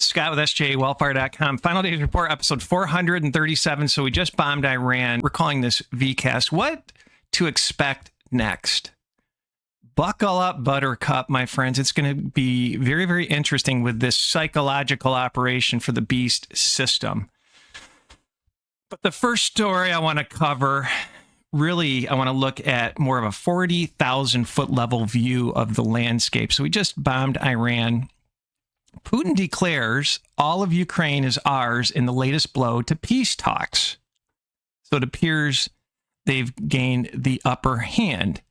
Scott with sjwellfire.com. Final Days Report, episode 437. So we just bombed Iran. We're calling this VCAST. What to expect next? Buckle up, Buttercup, my friends. It's going to be very, very interesting with this psychological operation for the beast system. But the first story I want to cover, really, I want to look at more of a 40,000 foot level view of the landscape. So we just bombed Iran. Putin declares all of Ukraine is ours in the latest blow to peace talks. So it appears they've gained the upper hand.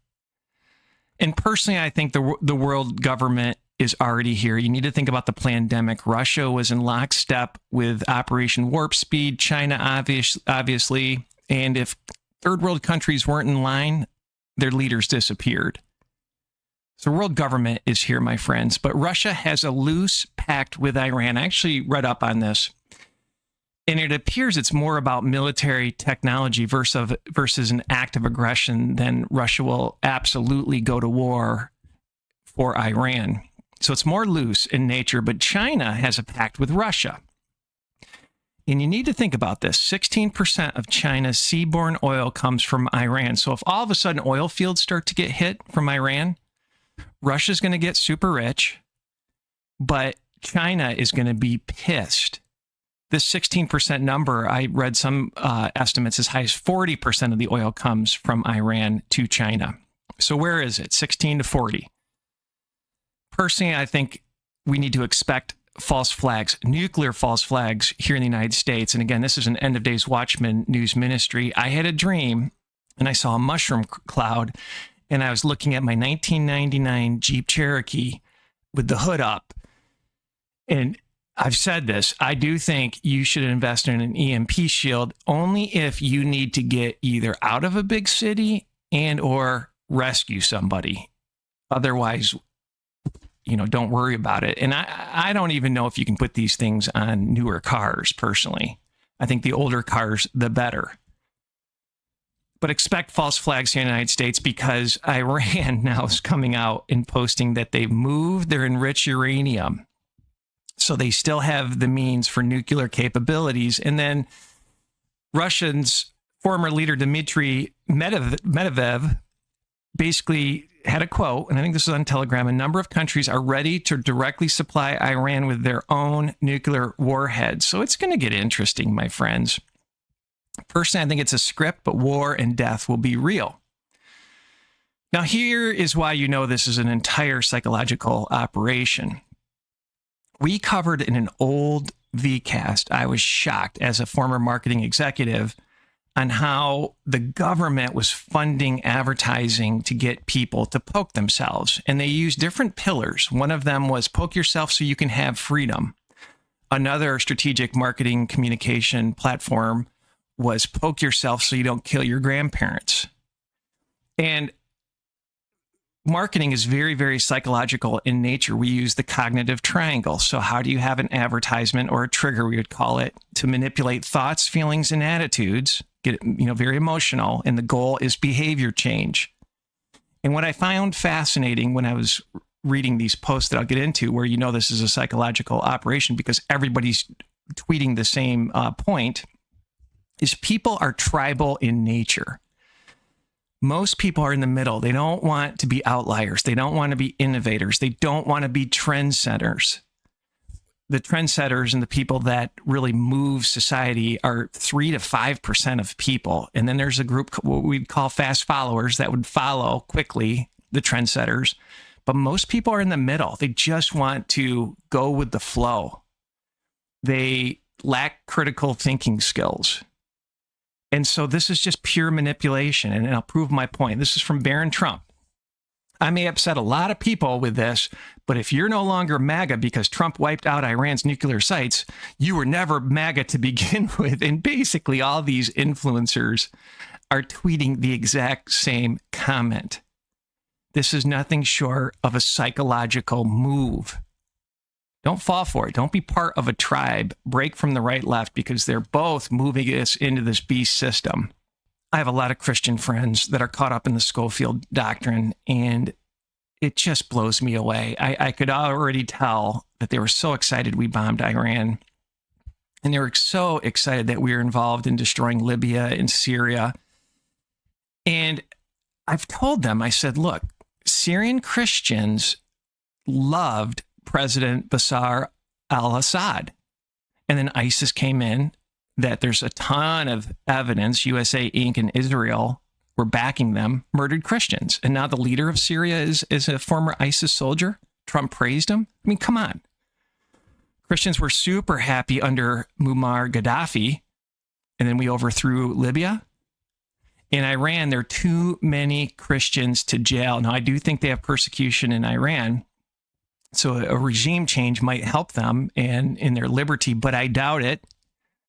And personally, I think the world government is already here. You need to think about the plandemic. Russia was in lockstep with Operation Warp Speed, China obviously, and if third world countries weren't in line, their leaders disappeared. So world government is here, my friends, but Russia has a loose pact with Iran. I actually read up on this, and it appears it's more about military technology versus an act of aggression. Then Russia will absolutely go to war for Iran. So it's more loose in nature, but China has a pact with Russia. And you need to think about this. 16% of China's seaborne oil comes from Iran. So if all of a sudden oil fields start to get hit from Iran, Russia's going to get super rich, but China is going to be pissed. This 16% number, I read some estimates as high as 40% of the oil comes from Iran to China. So where is it? 16 to 40. Personally, I think we need to expect false flags, nuclear false flags here in the United States. And again, this is an End of Days Watchman news ministry. I had a dream and I saw a mushroom cloud, and I was looking at my 1999 Jeep Cherokee with the hood up. And I've said this, I do think you should invest in an EMP shield only if you need to get either out of a big city and or rescue somebody. Otherwise, don't worry about it. And I don't even know if you can put these things on newer cars, personally. I think the older cars, the better. But expect false flags here in the United States because Iran now is coming out and posting that they've moved their enriched uranium. So they still have the means for nuclear capabilities. And then Russians' former leader, Dmitry Medvedev, basically had a quote, and I think this is on Telegram: a number of countries are ready to directly supply Iran with their own nuclear warheads. So it's going to get interesting, my friends. Personally, I think it's a script, but war and death will be real. Now, here is why you know this is an entire psychological operation. We covered in an old VCAST, I was shocked as a former marketing executive on how the government was funding advertising to get people to poke themselves. And they used different pillars. One of them was poke yourself so you can have freedom. Another strategic marketing communication platform was poke yourself so you don't kill your grandparents. And marketing is very, very psychological in nature. We use the cognitive triangle. So how do you have an advertisement or a trigger, we would call it, to manipulate thoughts, feelings, and attitudes, get very emotional, and the goal is behavior change. And what I found fascinating when I was reading these posts that I'll get into, where this is a psychological operation because everybody's tweeting the same point, is people are tribal in nature. Most people are in the middle. They don't want to be outliers. They don't want to be innovators. They don't want to be trendsetters. The trendsetters and the people that really move society are 3 to 5% of people. And then there's a group, what we'd call fast followers, that would follow quickly the trendsetters. But most people are in the middle. They just want to go with the flow. They lack critical thinking skills. And so this is just pure manipulation, and I'll prove my point. This is from Barron Trump. I may upset a lot of people with this, but if you're no longer MAGA because Trump wiped out Iran's nuclear sites, you were never MAGA to begin with. And basically all these influencers are tweeting the exact same comment. This is nothing short of a psychological move. Don't fall for it. Don't be part of a tribe. Break from the right left because they're both moving us into this beast system. I have a lot of Christian friends that are caught up in the Schofield doctrine, and it just blows me away. I could already tell that they were so excited we bombed Iran. And they were so excited that we were involved in destroying Libya and Syria. And I've told them, I said, look, Syrian Christians loved President Bashar al-Assad. And then ISIS came in, that there's a ton of evidence, USA Inc. and Israel were backing them, murdered Christians. And now the leader of Syria is a former ISIS soldier. Trump praised him. I mean, come on. Christians were super happy under Muammar Gaddafi, and then we overthrew Libya. In Iran, there are too many Christians to jail. Now, I do think they have persecution in Iran, so a regime change might help them and in their liberty, but I doubt it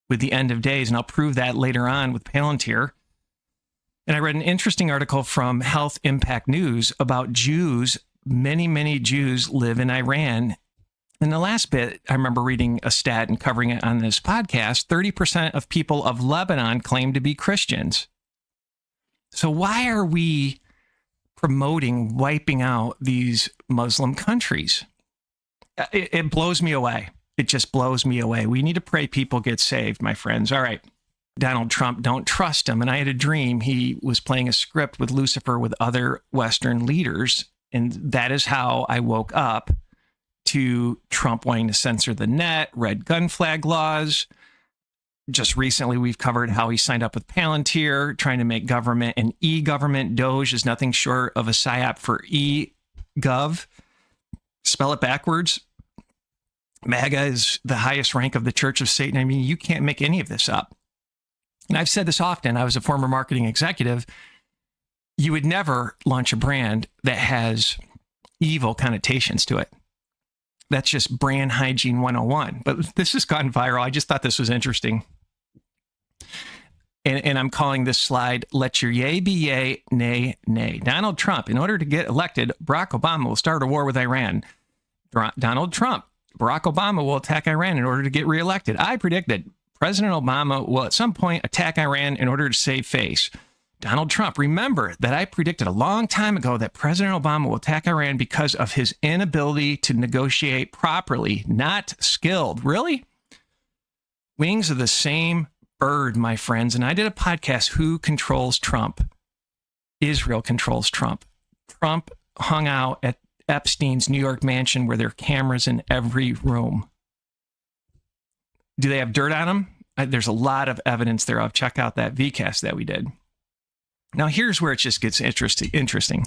with the end of days, and I'll prove that later on with Palantir. And I read an interesting article from Health Impact News about Jews. Many Jews live in Iran. In the last bit, I remember reading a stat and covering it on this podcast, 30% of people of Lebanon claim to be Christians. So why are we promoting wiping out these Muslim countries? It blows me away. It just blows me away. We need to pray people get saved, my friends. All right. Donald Trump, don't trust him. And I had a dream. He was playing a script with Lucifer with other Western leaders. And that is how I woke up to Trump wanting to censor the net, red gun flag laws. Just recently, we've covered how he signed up with Palantir, trying to make government an e-government. Doge is nothing short of a psyop for e-gov. Spell it backwards. MAGA is the highest rank of the Church of Satan. I mean, you can't make any of this up. And I've said this often. I was a former marketing executive. You would never launch a brand that has evil connotations to it. That's just brand hygiene 101. But this has gone viral. I just thought this was interesting. And I'm calling this slide, let your yay be yay, nay, nay. Donald Trump, in order to get elected, Barack Obama will start a war with Iran. Donald Trump, Barack Obama will attack Iran in order to get reelected. I predict that President Obama will at some point attack Iran in order to save face. Donald Trump, remember that I predicted a long time ago that President Obama will attack Iran because of his inability to negotiate properly, not skilled. Really? Wings of the same bird, my friends. And I did a podcast, Who Controls Trump? Israel controls Trump. Trump hung out at Epstein's New York mansion where there are cameras in every room. Do they have dirt on him? There's a lot of evidence thereof. Check out that VCAST that we did. Now, here's where it just gets interesting.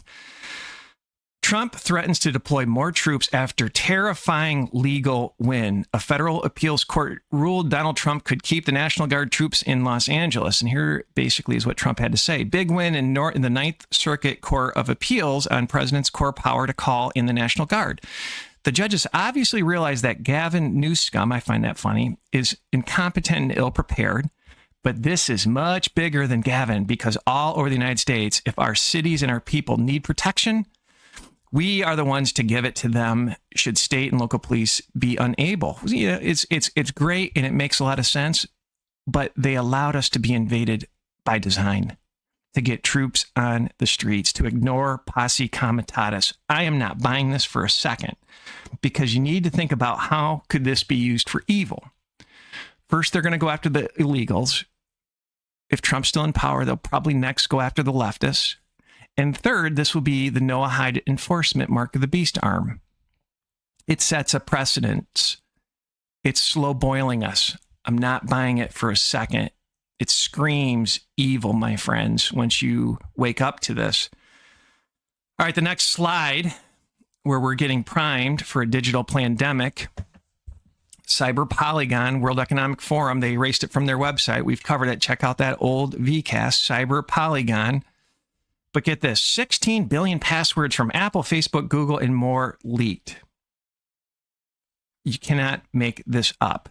Trump threatens to deploy more troops after terrifying legal win. A federal appeals court ruled Donald Trump could keep the National Guard troops in Los Angeles. And here basically is what Trump had to say. Big win in the Ninth Circuit Court of Appeals on president's core power to call in the National Guard. The judges obviously realized that Gavin Newsom, I find that funny, is incompetent and ill-prepared. But this is much bigger than Gavin, because all over the United States, if our cities and our people need protection, we are the ones to give it to them should state and local police be unable. You know, it's great and it makes a lot of sense, but they allowed us to be invaded by design, to get troops on the streets, to ignore posse comitatus. I am not buying this for a second, because you need to think about how could this be used for evil. First, they're going to go after the illegals. If Trump's still in power, they'll probably next go after the leftists. And third, this will be the Noahide enforcement mark of the beast arm. It sets a precedent. It's slow boiling us. I'm not buying it for a second. It screams evil, my friends, once you wake up to this. All right, the next slide, where we're getting primed for a digital plandemic. Cyber Polygon, World Economic Forum, they erased it from their website. We've covered it. Check out that old VCAST, Cyber Polygon. But get this, 16 billion passwords from Apple, Facebook, Google, and more leaked. You cannot make this up.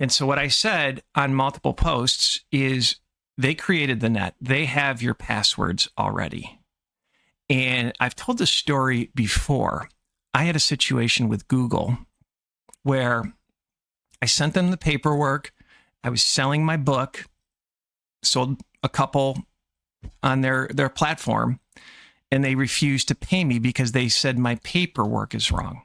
And so what I said on multiple posts is they created the net. They have your passwords already. And I've told this story before. I had a situation with Google where I sent them the paperwork. I was selling my book, sold a couple on their platform, and they refused to pay me because they said my paperwork is wrong.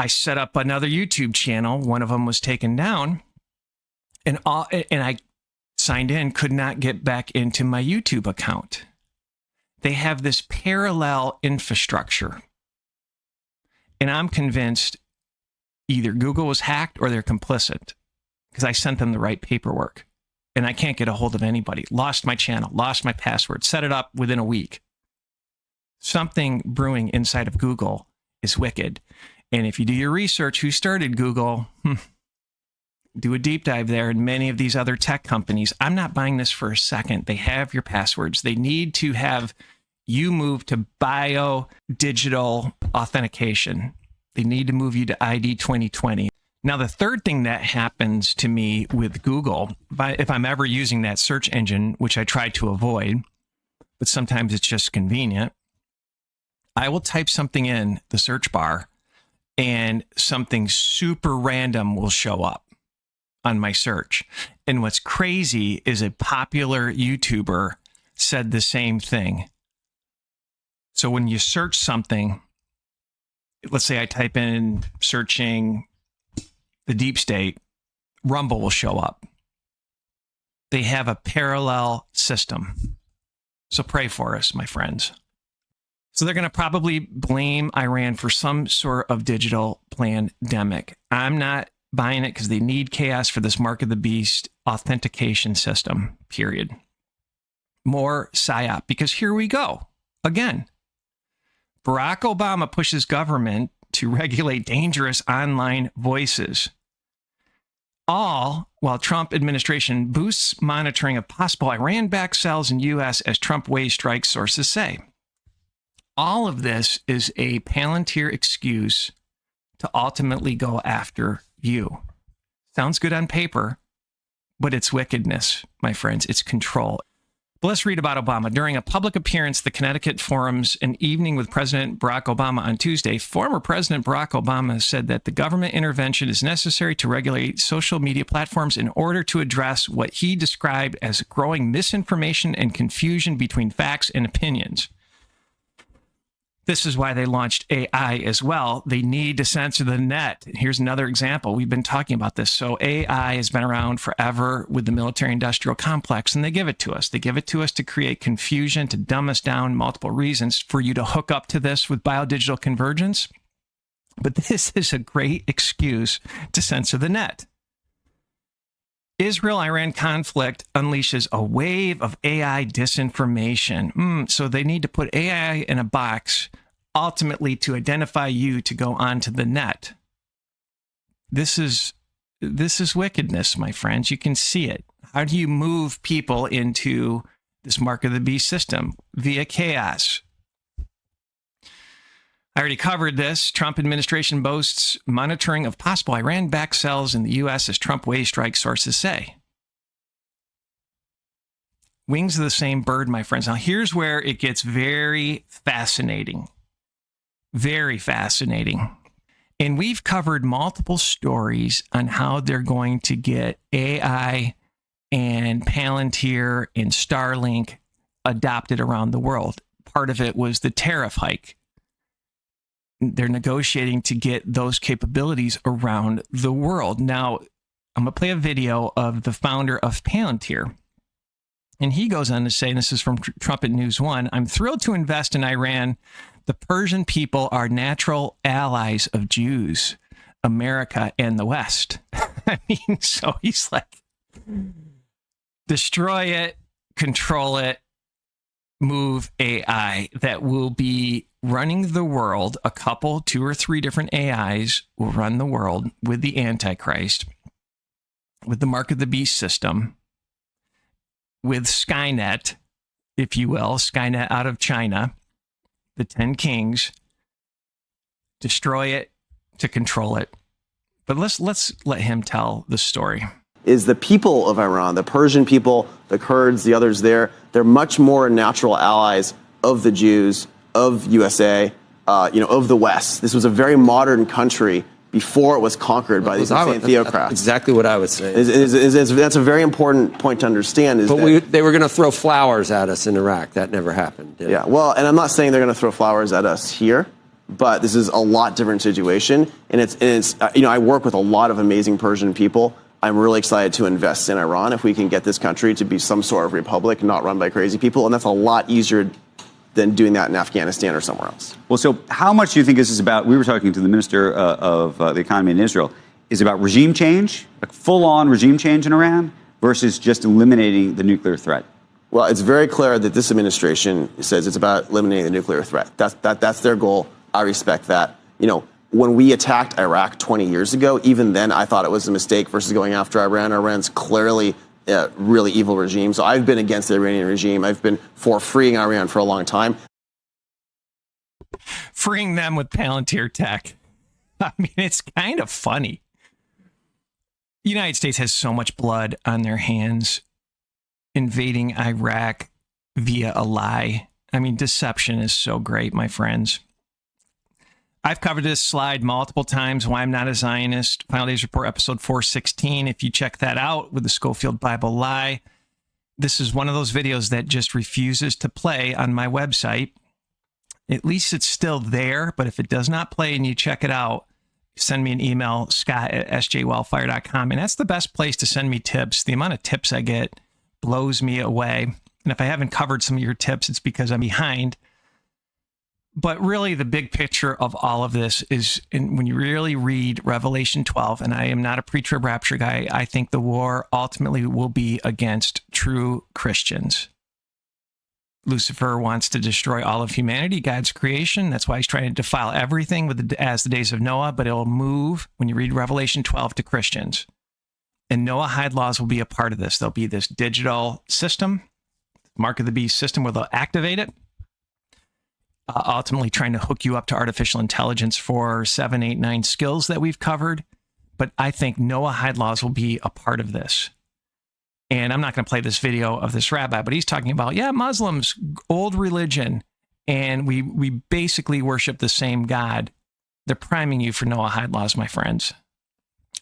I set up another YouTube channel. One of them was taken down, and I signed in, could not get back into my YouTube account. They have this parallel infrastructure. And I'm convinced either Google was hacked or they're complicit, because I sent them the right paperwork and I can't get a hold of anybody. Lost my channel, lost my password, set it up within a week. Something brewing inside of Google is wicked. And if you do your research, who started Google, do a deep dive there, and many of these other tech companies. I'm not buying this for a second. They have your passwords. They need to have you move to digital authentication. They need to move you to ID 2020. Now, the third thing that happens to me with Google, if I'm ever using that search engine, which I try to avoid, but sometimes it's just convenient, I will type something in the search bar and something super random will show up on my search. And what's crazy is a popular YouTuber said the same thing. So when you search something, let's say I type in searching the deep state, Rumble will show up. They have a parallel system. So pray for us, my friends. So they're going to probably blame Iran for some sort of digital plandemic. I'm not buying it because they need chaos for this mark of the beast authentication system, period. More psyop, because here we go. Again, Barack Obama pushes government to regulate dangerous online voices. All while Trump administration boosts monitoring of possible Iran-backed cells in U.S. as Trump wave strikes, sources say. All of this is a Palantir excuse to ultimately go after you. Sounds good on paper, but it's wickedness, my friends. It's control. But let's read about Obama. During a public appearance at the Connecticut Forum's An Evening with President Barack Obama on Tuesday, former President Barack Obama said that the government intervention is necessary to regulate social media platforms in order to address what he described as growing misinformation and confusion between facts and opinions. This is why they launched AI as well. They need to censor the net. Here's another example. We've been talking about this. So AI has been around forever with the military-industrial complex, and they give it to us. They give it to us to create confusion, to dumb us down, multiple reasons for you to hook up to this with biodigital convergence. But this is a great excuse to censor the net. Israel-Iran conflict unleashes a wave of AI disinformation. So they need to put AI in a box, ultimately to identify you to go onto the net. This is wickedness, my friends. You can see it. How do you move people into this mark of the beast system? Via chaos. I already covered this. Trump administration boasts monitoring of possible Iran-backed cells in the U.S. as Trump wave strikes, sources say. Wings of the same bird, my friends. Now, here's where it gets very fascinating. Very fascinating. And we've covered multiple stories on how they're going to get AI and Palantir and Starlink adopted around the world. Part of it was the tariff hike. They're negotiating to get those capabilities around the world. Now, I'm going to play a video of the founder of Palantir. And he goes on to say, and this is from Trumpet News 1, I'm thrilled to invest in Iran. The Persian people are natural allies of Jews, America, and the West. I mean, so he's like, destroy it, control it, move AI that will be running the world. A couple, 2 or 3 different AIs will run the world with the Antichrist, with the mark of the beast system, with Skynet, if you will, Skynet out of China, the 10 kings, destroy it to control it. But let's let him tell the story. Is the people of Iran, the Persian people, the Kurds, the others there, they're much more natural allies of the Jews, of USA, of the West. This was a very modern country before it was conquered by these insane theocrats. Exactly what I would say. That's a very important point to understand. They were going to throw flowers at us in Iraq. That never happened. Yeah, well, and I'm not saying they're going to throw flowers at us here, but this is a lot different situation. And it's I work with a lot of amazing Persian people. I'm really excited to invest in Iran if we can get this country to be some sort of republic, not run by crazy people. And that's a lot easier than doing that in Afghanistan or somewhere else. Well, so how much do you think this is about? We were talking to the Minister of the Economy in Israel. Is it about regime change, like full-on regime change in Iran, versus just eliminating the nuclear threat? Well, it's very clear that this administration says it's about eliminating the nuclear threat. That's their goal. I respect that. When we attacked Iraq 20 years ago, even then I thought it was a mistake versus going after Iran. Iran's clearly a really evil regime. So I've been against the Iranian regime. I've been for freeing Iran for a long time. Freeing them with Palantir tech. I mean, it's kind of funny. The United States has so much blood on their hands invading Iraq via a lie. I mean, deception is so great, my friends. I've covered this slide multiple times, Why I'm Not a Zionist, Final Days Report, episode 416. If you check that out with the Schofield Bible lie, this is one of those videos that just refuses to play on my website. At least it's still there, but if it does not play and you check it out, send me an email, scott@sjwellfire.com. And that's the best place to send me tips. The amount of tips I get blows me away. And if I haven't covered some of your tips, it's because I'm behind. But really, the big picture of all of this is when you really read Revelation 12, and I am not a pre-trib rapture guy, I think the war ultimately will be against true Christians. Lucifer wants to destroy all of humanity, God's creation. That's why he's trying to defile everything as the days of Noah, but it'll move, when you read Revelation 12, to Christians. And Noahide laws will be a part of this. There'll be this digital system, Mark of the Beast system, where they'll activate it. Ultimately trying to hook you up to artificial intelligence for 7, 8, 9 skills that we've covered. But I think Noahide laws will be a part of this. And I'm not going to play this video of this rabbi, but he's talking about, Muslims, old religion, and we basically worship the same God. They're priming you for Noahide laws, my friends.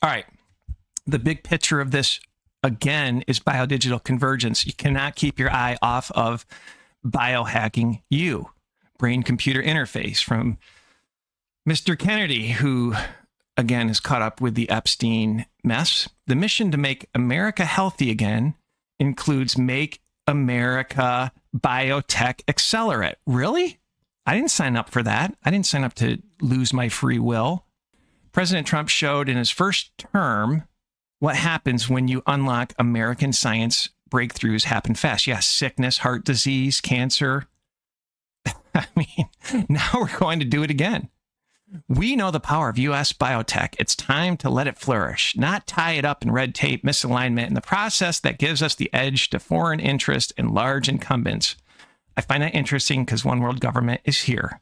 All right. The big picture of this, again, is biodigital convergence. You cannot keep your eye off of biohacking you. Brain-computer interface from Mr. Kennedy, who, again, is caught up with the Epstein mess. The mission to make America healthy again includes Make America Biotech Accelerate. Really? I didn't sign up for that. I didn't sign up to lose my free will. President Trump showed in his first term what happens when you unlock American science breakthroughs happen fast. Yes, sickness, heart disease, cancer. I mean, now we're going to do it again. We know the power of U.S. biotech. It's time to let it flourish, not tie it up in red tape, misalignment, and the process that gives us the edge to foreign interest and large incumbents. I find that interesting because one world government is here.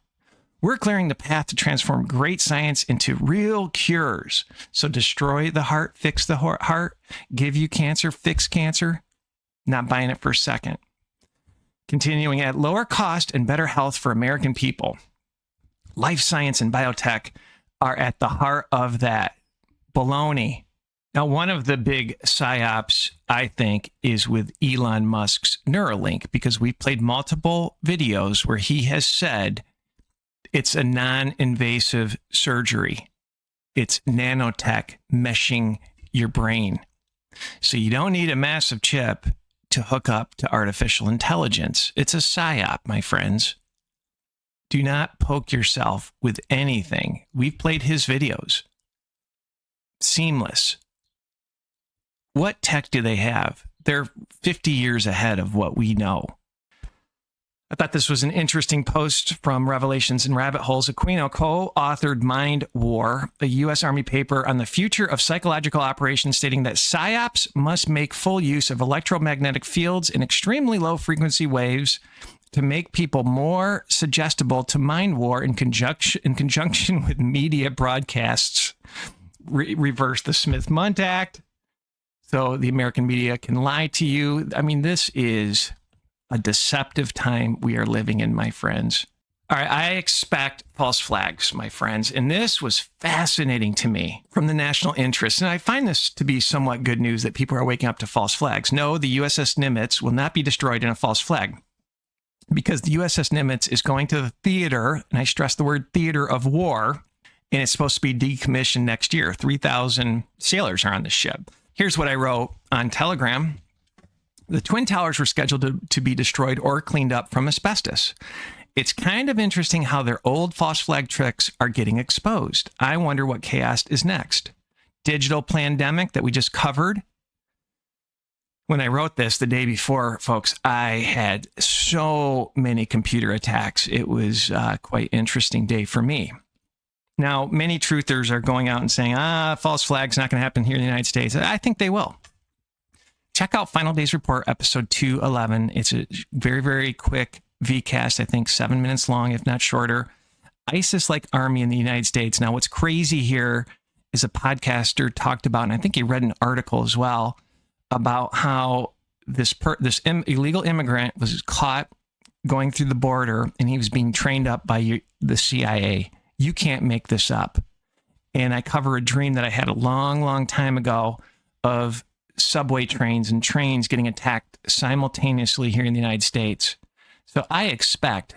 We're clearing the path to transform great science into real cures. So destroy the heart, fix the heart, give you cancer, fix cancer. Not buying it for a second. Continuing at lower cost and better health for American people. Life science and biotech are at the heart of that. Baloney. Now, one of the big psyops, I think, is with Elon Musk's Neuralink, because we've played multiple videos where he has said it's a non-invasive surgery. It's nanotech meshing your brain. So you don't need a massive chip to hook up to artificial intelligence. It's a psyop, my friends. Do not poke yourself with anything. We've played his videos. Seamless. What tech do they have? They're 50 years ahead of what we know. I thought this was an interesting post from Revelations and Rabbit Holes. Aquino co-authored Mind War, a U.S. Army paper on the future of psychological operations, stating that psyops must make full use of electromagnetic fields and extremely low frequency waves to make people more suggestible to mind war in conjunction with media broadcasts. Reverse the Smith-Mundt Act so the American media can lie to you. I mean, this is a deceptive time we are living in, my friends. All right, I expect false flags, my friends. And this was fascinating to me from the national interest. And I find this to be somewhat good news that people are waking up to false flags. No, the USS Nimitz will not be destroyed in a false flag. because the USS Nimitz is going to the theater, and I stress the word theater of war, and it's supposed to be decommissioned next year. 3,000 sailors are on the ship. Here's what I wrote on Telegram. The Twin Towers were scheduled to be destroyed or cleaned up from asbestos. It's kind of interesting how their old false flag tricks are getting exposed. I wonder what VCAST is next. Digital plandemic that we just covered. When I wrote this the day before, folks, I had so many computer attacks. It was quite interesting day for me. Now, many truthers are going out and saying, false flag's not going to happen here in the United States. I think they will. Check out Final Days Report, episode 211. It's a very, very quick VCAST, I think 7 minutes long, if not shorter. ISIS-like army in the United States. Now, what's crazy here is a podcaster talked about, and I think he read an article as well, about how this illegal immigrant was caught going through the border, and he was being trained up by the CIA. You can't make this up. And I cover a dream that I had a long, long time ago of subway trains and trains getting attacked simultaneously here in the United States. So I expect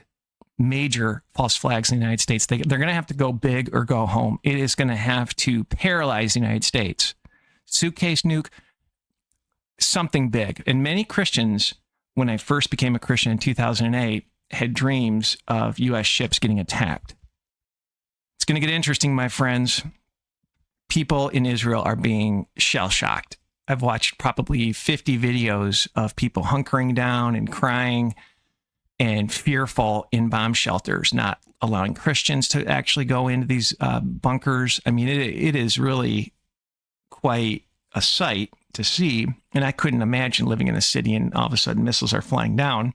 major false flags in the United States. They're going to have to go big or go home. It is going to have to paralyze the United States. Suitcase nuke, something big. And many Christians, when I first became a Christian in 2008, had dreams of U.S. ships getting attacked. It's going to get interesting, my friends. People in Israel are being shell-shocked. I've watched probably 50 videos of people hunkering down and crying and fearful in bomb shelters, not allowing Christians to actually go into these bunkers. I mean, it is really quite a sight to see. And I couldn't imagine living in a city and all of a sudden missiles are flying down.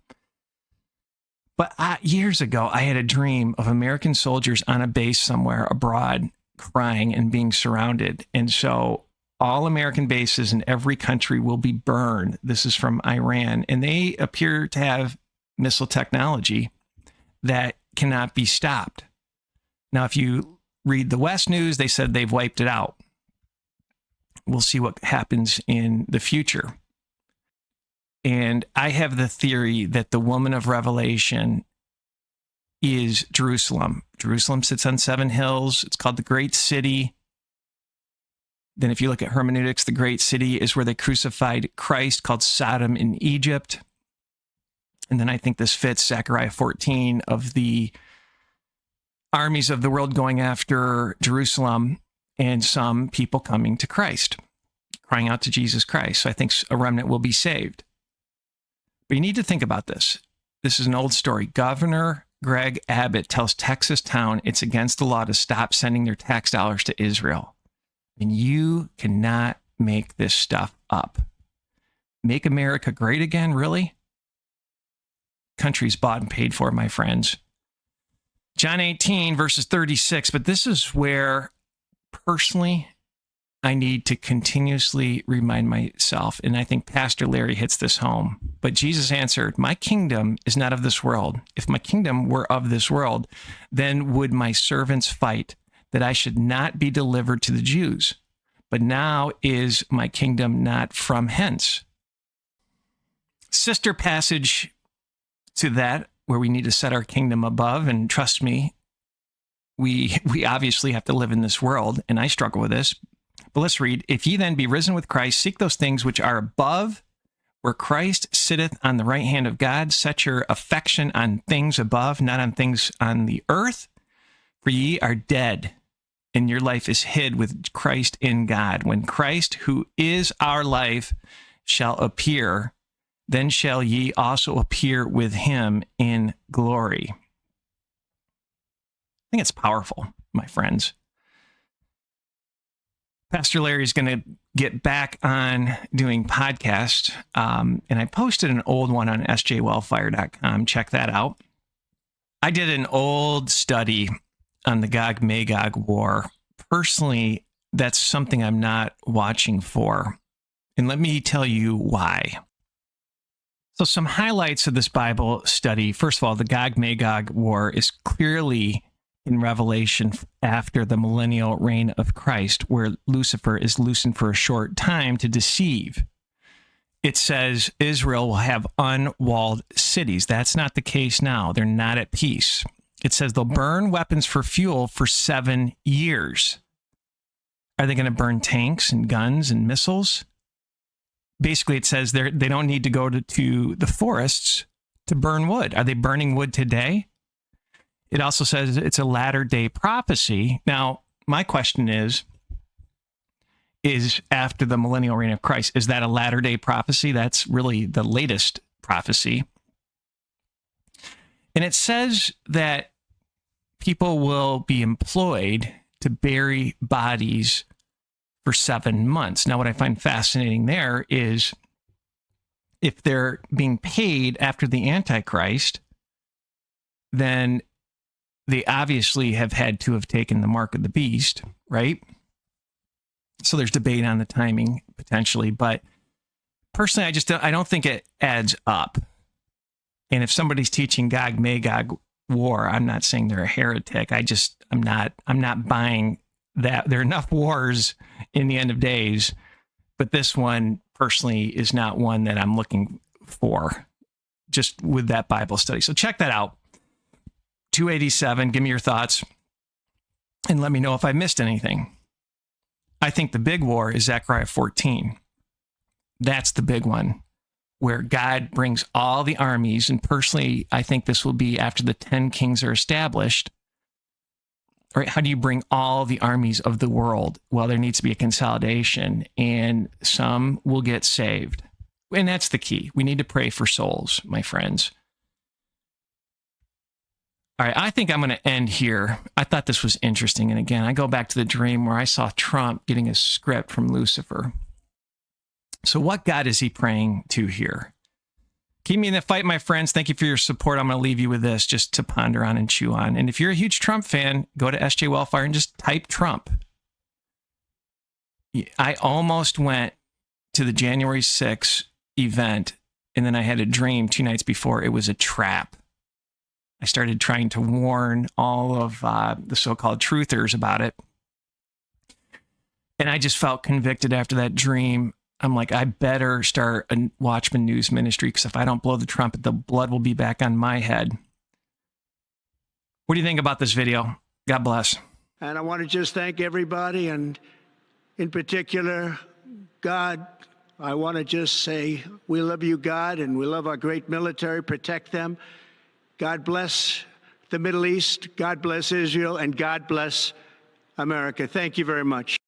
But years ago, I had a dream of American soldiers on a base somewhere abroad crying and being surrounded. And so all American bases in every country will be burned. This is from Iran. And they appear to have missile technology that cannot be stopped. Now, if you read the West News, they said they've wiped it out. We'll see what happens in the future. And I have the theory that the woman of Revelation is Jerusalem. Jerusalem sits on 7 hills. It's called the Great City. Then if you look at hermeneutics, the Great City is where they crucified Christ, called Sodom in Egypt. And then I think this fits Zechariah 14 of the armies of the world going after Jerusalem and some people coming to Christ, crying out to Jesus Christ. So I think a remnant will be saved. But you need to think about this. This is an old story. Governor Greg Abbott tells Texas town it's against the law to stop sending their tax dollars to Israel. And you cannot make this stuff up. Make America great again, really? Country's bought and paid for, my friends. John 18, verses 36. But this is where, personally, I need to continuously remind myself, and I think Pastor Larry hits this home. But Jesus answered, my kingdom is not of this world. If my kingdom were of this world, then would my servants fight, that I should not be delivered to the Jews. But now is my kingdom not from hence. Sister passage to that, where we need to set our kingdom above, and trust me, we obviously have to live in this world, and I struggle with this. But let's read. If ye then be risen with Christ, seek those things which are above, where Christ sitteth on the right hand of God. Set your affection on things above, not on things on the earth. For ye are dead, and your life is hid with Christ in God. When Christ, who is our life, shall appear, then shall ye also appear with him in glory. I think it's powerful, my friends. Pastor Larry is going to get back on doing podcasts, and I posted an old one on sjwellfire.com. Check that out. I did an old study on the Gog Magog war. Personally, that's something I'm not watching for, and let me tell you why. So some highlights of this Bible study. First of all, the Gog Magog war is clearly in Revelation after the millennial reign of Christ, where Lucifer is loosened for a short time to deceive. it says Israel will have unwalled cities. That's not the case now. They're not at peace. It says they'll burn weapons for fuel for 7 years. Are they going to burn tanks and guns and missiles? Basically, it says they don't need to go to the forests to burn wood. Are they burning wood today? It also says it's a latter-day prophecy. Now, my question is after the millennial reign of Christ, is that a latter-day prophecy? That's really the latest prophecy. And it says that people will be employed to bury bodies for 7 months. Now, what I find fascinating there is if they're being paid after the Antichrist, then they obviously have had to have taken the mark of the beast, right? So there's debate on the timing potentially, but personally, I don't think it adds up. And if somebody's teaching Gog Magog war, I'm not saying they're a heretic. I'm not buying that. There are enough wars in the end of days, but this one personally is not one that I'm looking for just with that Bible study. So check that out. 287, give me your thoughts and let me know if I missed anything. I think the big war is Zechariah 14. That's the big one where God brings all the armies. And personally, I think this will be after the 10 kings are established. Right? How do you bring all the armies of the world? Well, there needs to be a consolidation and some will get saved. And that's the key. We need to pray for souls, my friends. All right, I think I'm going to end here. I thought this was interesting. And again, I go back to the dream where I saw Trump getting a script from Lucifer. So what God is he praying to here? Keep me in the fight, my friends. Thank you for your support. I'm going to leave you with this just to ponder on and chew on. And if you're a huge Trump fan, go to SJ Wellfire and just type Trump. I almost went to the January 6th event, and then I had a dream 2 nights before. It was a trap. I started trying to warn all of the so-called truthers about it. And I just felt convicted after that dream. I'm like, I better start a Watchman News ministry because if I don't blow the trumpet, the blood will be back on my head. What do you think about this video? God bless. And I want to just thank everybody, and in particular, God. I want to just say we love you, God, and we love our great military. Protect them. God bless the Middle East, God bless Israel, and God bless America. Thank you very much.